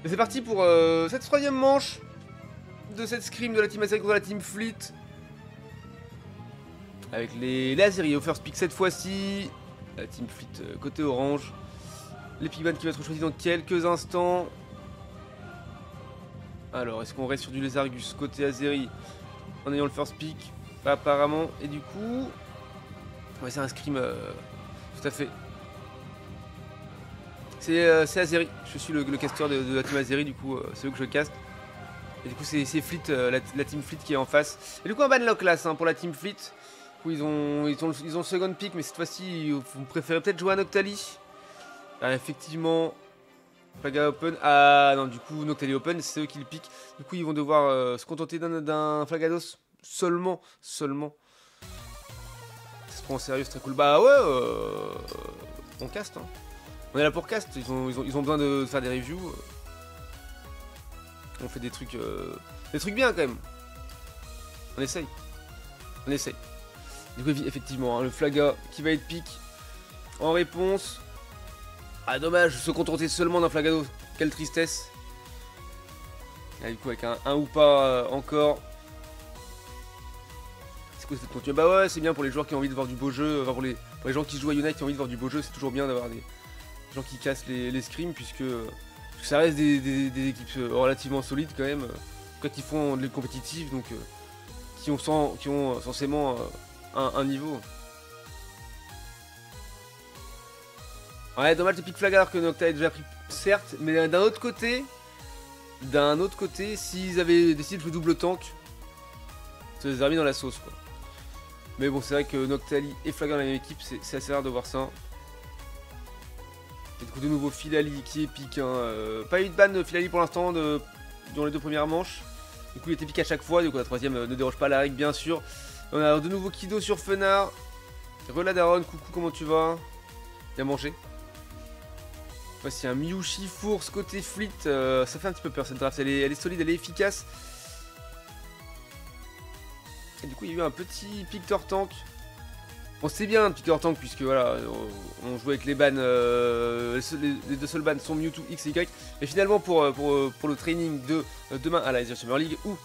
Et c'est parti pour cette troisième manche de cette scrim de la team Azeri contre la team Fleet. Avec les Azeri au first pick cette fois-ci. La team Fleet côté orange. Les Pigman qui va être choisi dans quelques instants. Alors, est-ce qu'on reste sur du Lézargus côté Azeri en ayant le first pick? Pas apparemment. Et du coup... Ouais, c'est un scrim tout à fait. C'est Azeri. Je suis le casteur de la team Azeri, du coup, c'est eux que je caste. Et du coup, c'est Fleet, la team Fleet qui est en face. Et du coup, un banlock là pour la team Fleet. Du coup, ils ont le second pick, mais cette fois-ci, vous préférez peut-être jouer à Noctali. Ah, effectivement, Flaga Open. Ah non, du coup, Noctali Open, c'est eux qui le piquent. Du coup, ils vont devoir se contenter d'un Flagados seulement. Ça se prend en sérieux, c'est très cool. Bah ouais, on caste. Hein. On est là pour cast. Ils ont besoin de faire des reviews. On fait des trucs bien quand même. On essaye. Du coup, effectivement, hein, le Flaga qui va être pick en réponse. Ah, dommage, se contenter seulement d'un Flagado. Quelle tristesse. Et du coup, avec un ou pas encore. C'est quoi cette continuité? Bah ouais, c'est bien pour les joueurs qui ont envie de voir du beau jeu. Enfin, pour les gens qui jouent à Unite qui ont envie de voir du beau jeu, c'est toujours bien d'avoir des gens qui cassent les scrims, puisque ça reste des équipes relativement solides quand même. Quand ils font de compétitif, donc qui ont censément un niveau. Ouais, dommage de pick flag alors que Nocta est déjà pris, certes, mais d'un autre côté, s'ils avaient décidé de jouer double tank, ça les a mis dans la sauce quoi. Mais bon, c'est vrai que Noctali et Flaga dans la même équipe, c'est assez rare de voir ça. Et du coup, de nouveau Filali qui est pick. Hein. Pas eu de ban de Filali pour l'instant durant les deux premières manches. Du coup, il était pick à chaque fois. Du coup, la troisième ne déroge pas la règle, bien sûr. On a de nouveau Kido sur Fenard. Reladaron, coucou, comment tu vas? Bien mangé. Voici un Miyushi Force côté Fleet. Ça fait un petit peu peur cette draft. Elle est solide, elle est efficace. Et du coup, il y a eu un petit Pictor Tank. Bon, c'est bien Pictor Tank, puisque voilà, on joue avec les bans. Les deux seuls bans sont Mewtwo X et Y. Et finalement, pour le training de demain à la Azure Summer League, où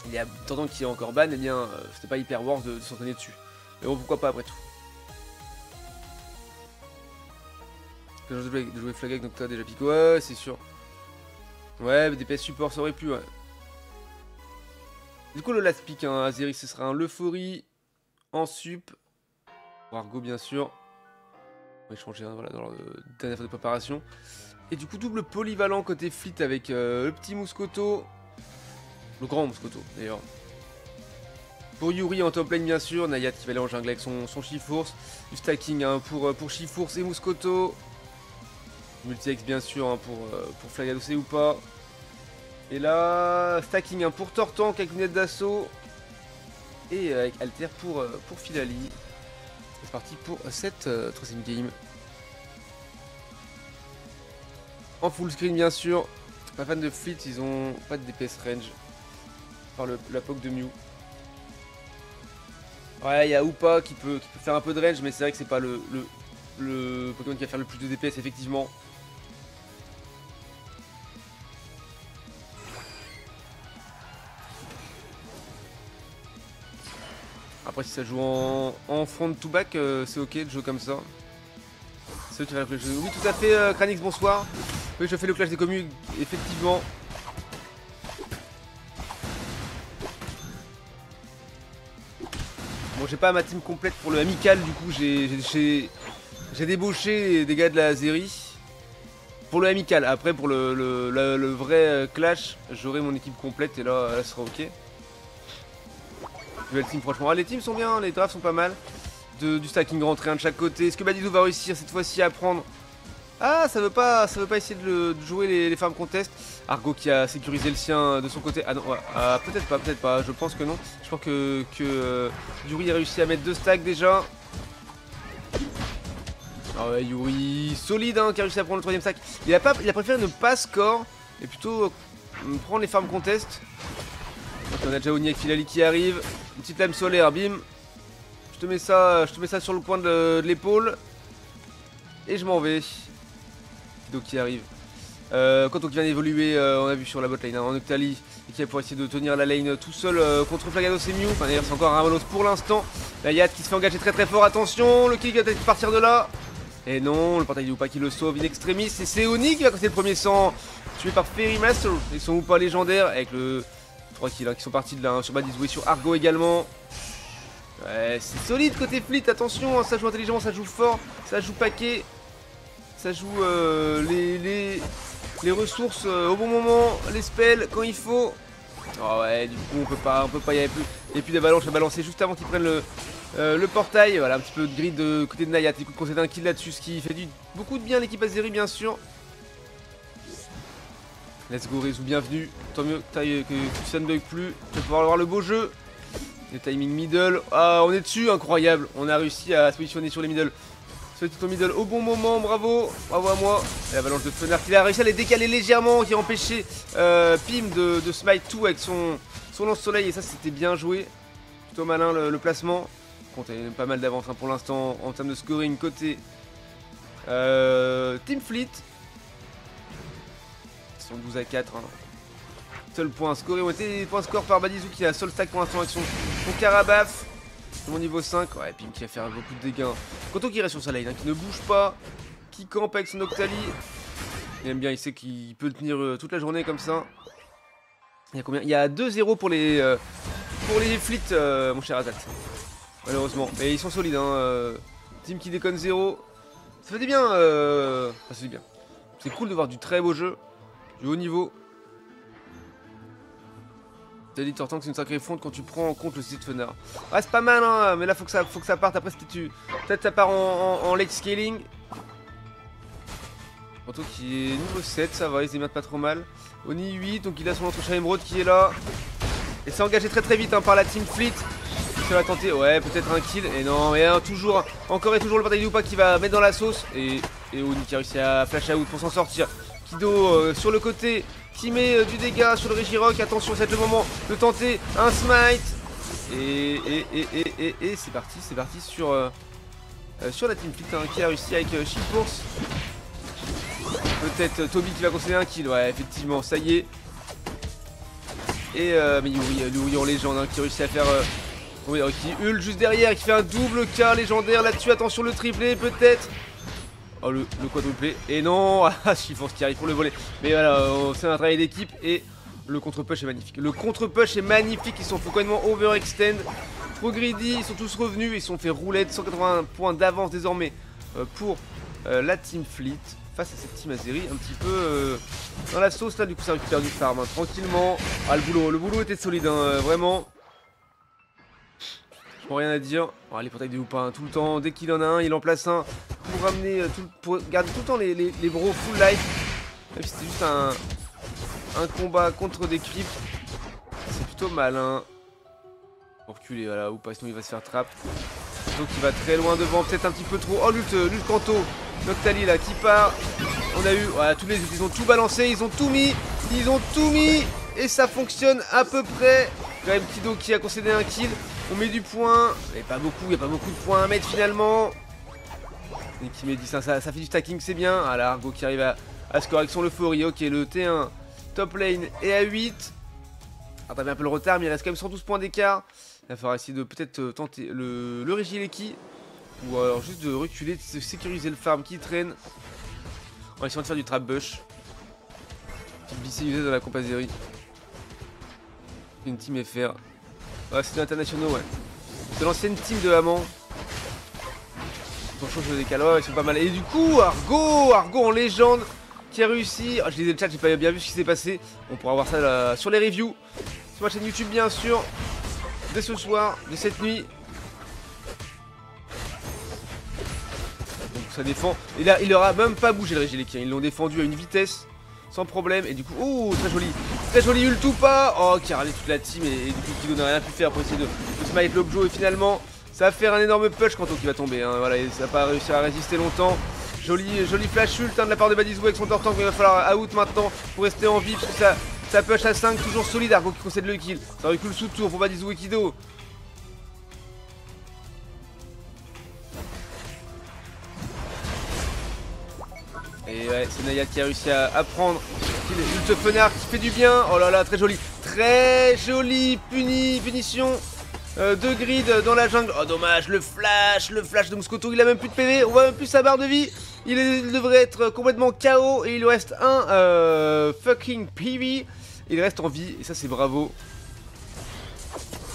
il y a Tank qui est encore ban, eh bien, c'était pas hyper worth de s'entraîner dessus. Mais bon, pourquoi pas après tout. De jouer Flag avec Nocta déjà pique. Ouais, c'est sûr. Ouais, mais des PS support, ça aurait pu, ouais. Du coup, le last pick, hein, Azeri, ce sera un Leuphorie en sup. Argo, bien sûr. On va échanger, hein, voilà, dans la dernière phase de préparation. Et du coup, double polyvalent côté Fleet avec le petit Mouscoto. Le grand Mouscoto, d'ailleurs. Pour Yuri en top lane, bien sûr. Nayat qui va aller en jungle avec son Shiforce. Du stacking hein, pour Shiforce et Mouscoto. Multi-X, bien sûr, hein, pour Flagados ou pas. Et là, stacking hein, pour Tortank avec lunette d'assaut. Et avec Alter pour Filali. C'est parti pour cette troisième game. En full screen, bien sûr. Pas fan de Fleet, ils ont pas de DPS range. Par la poke de Mew. Ouais, il y a Upa qui peut faire un peu de range, mais c'est vrai que c'est pas le Pokémon qui va faire le plus de DPS, effectivement. Après, si ça joue en front to back, c'est ok de jouer comme ça. C'est eux qui réfléchissent. Oui, tout à fait, Kranix, bonsoir. Oui, je fais le clash des communes, effectivement. Bon, j'ai pas ma team complète pour le amical, du coup, j'ai débauché des gars de la Azeri. Pour le amical, après, pour le vrai clash, j'aurai mon équipe complète et là, elle sera ok. Nouvelle team, franchement. Ah, les teams sont bien, les drafts sont pas mal. Du stacking rentré un de chaque côté. Est-ce que Badidou va réussir cette fois-ci à prendre? Ah, ça veut pas essayer de jouer les farm contest. Argo qui a sécurisé le sien de son côté. Ah non, ouais. Peut-être pas. Je pense que non. Je pense que Yuri a réussi à mettre 2 stacks déjà. Ah ouais, Yuri solide hein, qui a réussi à prendre le troisième stack. Il a préféré ne pas score et plutôt prendre les farm contest. Donc on a déjà Oni avec Filali qui arrive. Une petite lame solaire, bim. Je te mets ça sur le coin de l'épaule. Et je m'en vais. Kido qui arrive. Kanto qui vient d'évoluer, on a vu sur la bot lane, hein, en Octali, et qui va pouvoir essayer de tenir la lane tout seul contre Flagados et Mew. Enfin d'ailleurs c'est encore un Ravalos pour l'instant. La Yat qui se fait engager très fort, attention, le kill va peut-être partir de là. Et non, le portail de Hoopa qui le sauve in extremis, et c'est Oni qui va casser le premier sang, tué par Fairy Master, et son Hoopa légendaire avec le 3 kills hein, qui sont partis de là, hein, sur Badizou et sur Argo également. Ouais, c'est solide côté Fleet, attention, hein, ça joue intelligemment, ça joue fort, ça joue paquet, ça joue les ressources au bon moment, les spells quand il faut. Oh ouais, du coup on peut pas, y aller plus. Et puis l'avalanche a balancé juste avant qu'ils prennent le portail. Voilà, un petit peu de grid de côté de Nayat. Écoute, concède un kill là-dessus, ce qui fait beaucoup de bien à l'équipe Azeri, bien sûr. Let's go, Rezu, bienvenue. Tant mieux que tu sunbug plus. Tu vas pouvoir avoir le beau jeu. Le timing middle. Ah, on est dessus, incroyable. On a réussi à se positionner sur les middle. Sur ton middle au bon moment, bravo. Bravo à moi. Et l'avalanche de Fenard qui a réussi à les décaler légèrement, qui a empêché Pim de smite tout avec son lance-soleil. Et ça, c'était bien joué. Plutôt malin le placement. Compte, il y a pas mal d'avance hein, pour l'instant en termes de scoring côté Team Fleet. Ils sont 12 à 4. Hein. Seul point scoré ont été points score par Badizou qui a seul stack pour l'instant avec son Carabaf. Mon niveau 5. Ouais, Pim qui va faire beaucoup de dégâts. Kanto qui reste sur sa lane, hein, qui ne bouge pas, qui campe avec son Octali. Il aime bien, il sait qu'il peut tenir toute la journée comme ça. Il y a combien? Il y a 2-0 pour les Fleet, mon cher Azat. Malheureusement. Mais ils sont solides, hein. Team qui déconne 0. Ça fait des bien. Enfin, c'est bien. C'est cool de voir du très beau jeu. Du haut niveau. T'as dit Tortank, c'est une sacrée fonte quand tu prends en compte le site Fenard. Ah, c'est pas mal, hein. Mais là, faut que ça parte. Après, peut-être ça part en late scaling. Kanto qui est niveau 7, ça va, il se démerde pas trop mal. Oni 8, donc il a son entrechat émeraude qui est là. Et c'est engagé très vite hein, par la Team Fleet. Ça va tenter, ouais, peut-être un kill. Et non, mais hein, encore et toujours le portail de Hoopa qui va mettre dans la sauce. Et Oni qui a réussi à flash out pour s'en sortir. Kido sur le côté qui met du dégât sur le Regirock. Attention, c'est le moment de tenter un smite. Et c'est parti sur la Team Fleet hein, qui a réussi avec Shipforce. Peut-être Toby qui va concéder un kill, ouais, effectivement, ça y est. Et mais Yuri en légende hein, qui réussit à faire. Qui hurle juste derrière, qui fait un double K légendaire là-dessus. Attention, le triplé peut-être. Oh, le quadruplé. Et non, Shipforce qui arrive pour le voler. Mais voilà, c'est un travail d'équipe et le contre-push est magnifique. Le contre-push est magnifique, ils sont complètement overextend. Trop greedy, ils sont tous revenus, ils sont fait roulette. 180 points d'avance désormais pour la Team Fleet. Face à cette team Azeri, un petit peu dans la sauce là, du coup ça récupère du farm hein, tranquillement. Ah, le boulot était solide, hein, vraiment. Je n'ai rien à dire. Oh, les portails de Hoopa hein, tout le temps, dès qu'il en a un, il en place un pour ramener, pour garder tout le temps les bros full life. Même si c'était juste un combat contre des creeps. C'est plutôt malin. Pour reculer, voilà, Hoopa, sinon il va se faire trap. Donc il va très loin devant, peut-être un petit peu trop. Oh, lutte Kanto. Noctali là qui part. On a eu, voilà, tous les ils ont tout balancé, ils ont tout mis et ça fonctionne à peu près. Quand même Kido qui a concédé un kill. On met du point, mais pas beaucoup, il n'y a pas beaucoup de points à mettre finalement. Et qui met 10, ça fait du stacking, c'est bien. Ah là, Argo qui arrive à score avec son euphorie. Ok, le T1 top lane est à 8. Ah, t'avais un peu le retard, mais il reste quand même 112 points d'écart. Il va falloir essayer de peut-être tenter le Regileki. Ou alors juste de reculer, de sécuriser le farm qui traîne. On va essayer de faire du trap bush. Petite BC usée dans la compazérie. Une team FR. Ouais, c'est l'international, ouais. C'est l'ancienne team de Haman. Attention, je me décale. Ouais, ils sont pas mal. Et du coup, Argo en légende qui a réussi. Oh, je lisais le chat, j'ai pas bien vu ce qui s'est passé. On pourra voir ça là, sur les reviews. Sur ma chaîne YouTube, bien sûr. Dès ce soir, dès cette nuit. Ça défend. Et là, il aura même pas bougé le Regileki. Ils l'ont défendu à une vitesse sans problème. Et du coup, oh, très joli ult ou pas. Oh, qui a râlé toute la team. Et du coup, Kido n'a rien pu faire pour essayer de smite l'objo. Et finalement, ça va faire un énorme push Kanto qui va tomber. Hein. Voilà, et ça va pas réussir à résister longtemps. Joli flash ult hein, de la part de Badizou avec son Tortank. Mais il va falloir out maintenant pour rester en vie. Parce que ça push à 5. Toujours solide. Argo qui concède le kill. Ça recule sous tour pour Badizou et Kido. Et ouais, c'est Nayat qui a réussi à prendre. Ult Fenard qui fait du bien. Oh là là, très joli. Très joli. Punition de grid dans la jungle. Oh dommage, le flash de Moscoto. Il a même plus de PV. On voit même plus sa barre de vie. Il devrait être complètement KO. Et il lui reste un fucking PV. Il reste en vie. Et ça, c'est bravo.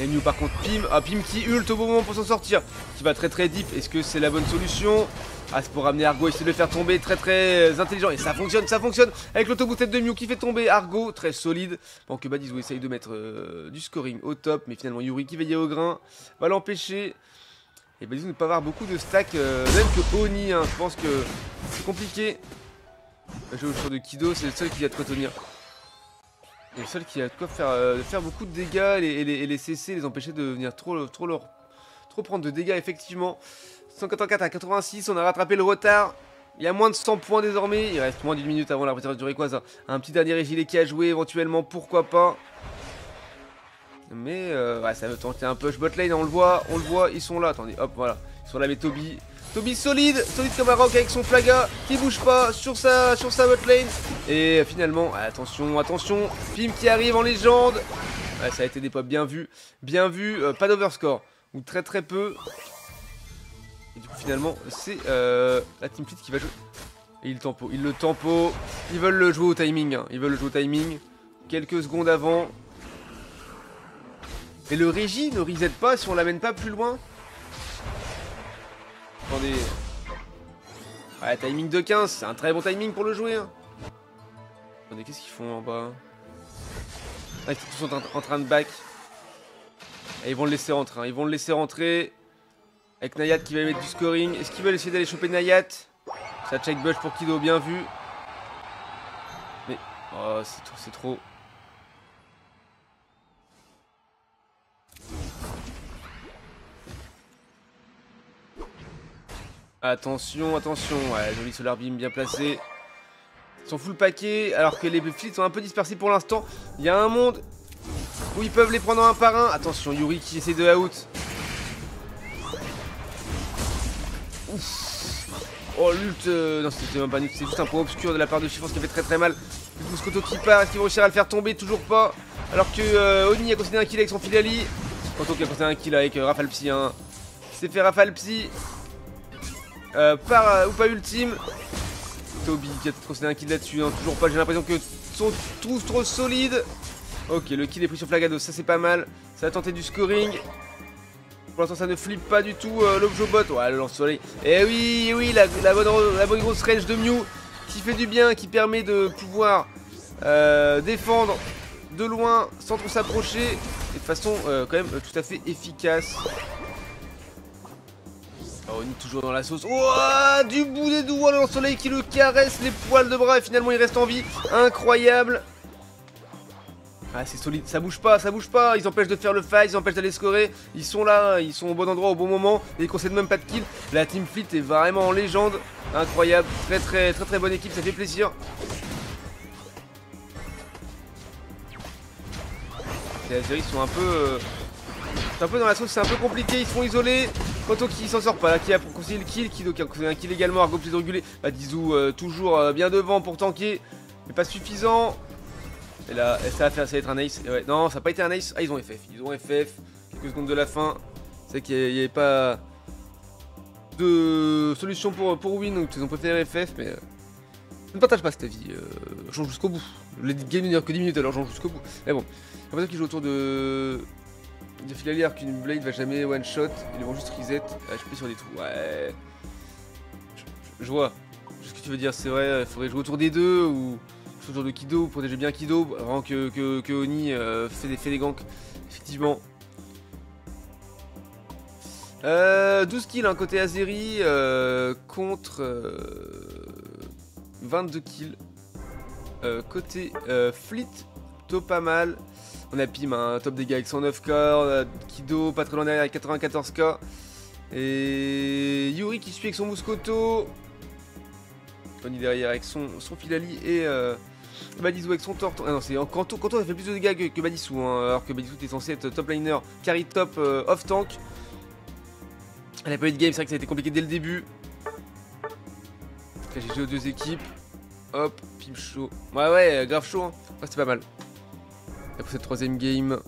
Et Mew par contre, Pim qui ult au bon moment pour s'en sortir. Qui va très deep. Est-ce que c'est la bonne solution? Ah, c'est pour ramener Argo, essayer de le faire tomber, très intelligent. Et ça fonctionne. Avec l'autoboussette de Mew qui fait tomber Argo, très solide. Pendant que Badizou essaye de mettre du scoring au top. Mais finalement, Yuri qui veillait au grain va l'empêcher. Et Badizou ne peut pas avoir beaucoup de stacks, même que Oni. Hein, je pense que c'est compliqué. Jouer au choix de Kido, c'est le seul qui a de quoi tenir. Et le seul qui a de quoi faire beaucoup de dégâts et les CC, les empêcher de venir trop prendre de dégâts, effectivement. 184 à 86, on a rattrapé le retard. Il y a moins de 100 points désormais. Il reste moins d'une minute avant la retraite du Rayquaza. Un petit dernier gilet qui a joué éventuellement, pourquoi pas. Mais ouais, ça veut tenter un push botlane, on le voit, ils sont là. Attendez, hop, voilà. Ils sont là, mais Toby solide comme un rock avec son flaga qui bouge pas sur sa botlane. Et finalement, attention, Pim qui arrive en légende. Ouais, ça a été des pops bien vus, pas d'overscore, ou très peu. Et du coup finalement c'est la Team Fleet qui va jouer. Et il le tempo. Ils veulent le jouer au timing, hein. Quelques secondes avant. Et le régie ne reset pas si on l'amène pas plus loin. Attendez. Ouais, timing de 15, c'est un très bon timing pour le jouer, hein. Attendez, qu'est-ce qu'ils font en bas? Ah, ils sont tous en train de back. Et ils vont le laisser rentrer, Avec Nayat qui va mettre du scoring. Est-ce qu'ils veulent essayer d'aller choper Nayat? Ça check bush pour Kido, bien vu. Mais, oh, c'est trop. Attention, ouais, joli Solar Beam bien placé. Ils sont full paquet, alors que les fleets sont un peu dispersés pour l'instant. Il y a un monde où ils peuvent les prendre un par un. Attention, Yuri qui essaie de out. Ouf. Oh, l'ult. Non, c'était même pas une ult, c'est juste un point obscur de la part de Chiffon, ce qui fait très mal. Moscoto qui part, est-ce qu'ils vont réussir à le faire tomber? Toujours pas. Alors que Oni a concédé un kill avec son Filali. Quanto qui a concédé un kill avec Rafale Psy. Hein. Il s'est fait Rafale Psy. Par ou pas ultime. Toby qui a concédé un kill là-dessus, hein. Toujours pas, j'ai l'impression que sont tous trop solides. Ok, le kill est pris sur Flagado, ça c'est pas mal. Ça va tenter du scoring. Pour l'instant ça ne flippe pas du tout l'Objobot. Ouais, le lance-soleil. Et oui, la bonne grosse range de Mew qui fait du bien, qui permet de pouvoir défendre de loin sans trop s'approcher. Et de façon quand même tout à fait efficace. Oh, Oni toujours dans la sauce. Oh, du bout des doigts, le soleil qui le caresse les poils de bras et finalement il reste en vie. Incroyable. Ah, c'est solide, ça bouge pas. Ils empêchent de faire le fight, ils empêchent d'aller scorer. Ils sont là, ils sont au bon endroit au bon moment. Et ils concèdent même pas de kill. La Team Fleet est vraiment en légende. Incroyable, très bonne équipe, ça fait plaisir. Les Azeris sont un peu dans la sauce, c'est un peu compliqué, ils se font isoler. Quanto qui s'en sort pas, là, qui a concédé le kill, Kido qui a concédé un kill également, Argo plus régulé. Badizou toujours bien devant pour tanker, mais pas suffisant. Et là, ça va être un ace. Et ouais, non, ça n'a pas été un ace. Ah, ils ont FF, quelques secondes de la fin. C'est qu'il n'y avait pas de solution pour win, donc ils ont préféré FF, mais je ne partage pas cet avis. J'en joue jusqu'au bout. Le game ne dure que 10 minutes, alors j'en joue jusqu'au bout. Mais bon, j'ai l'impression qu'ils jouent autour de Filali, alors qu'une Blade va jamais one shot, ils vont juste reset HP sur des trous. Ouais. Je vois ce que tu veux dire, c'est vrai, il faudrait jouer autour des deux ou autour de Kido, protéger bien Kido avant que Oni fait des ganks. Effectivement. 12 kills hein, côté Azeri contre 22 kills côté Fleet, plutôt pas mal. On a Pim, un top dégâts avec 109k, Kido pas très loin derrière avec 94k. Et Yuri qui suit avec son Moscoto. Tony derrière avec son Filali et Badizou avec son Torton. Ah non, c'est Quanto a fait plus de dégâts que Badizou, hein, alors que Badizou était censé être top liner, carry top, off tank. Elle a pas eu de game, c'est vrai que ça a été compliqué dès le début. J'ai joué aux deux équipes. Hop, pim chaud. Ouais, grave chaud. Hein. Ouais, c'est pas mal. Et pour cette troisième game,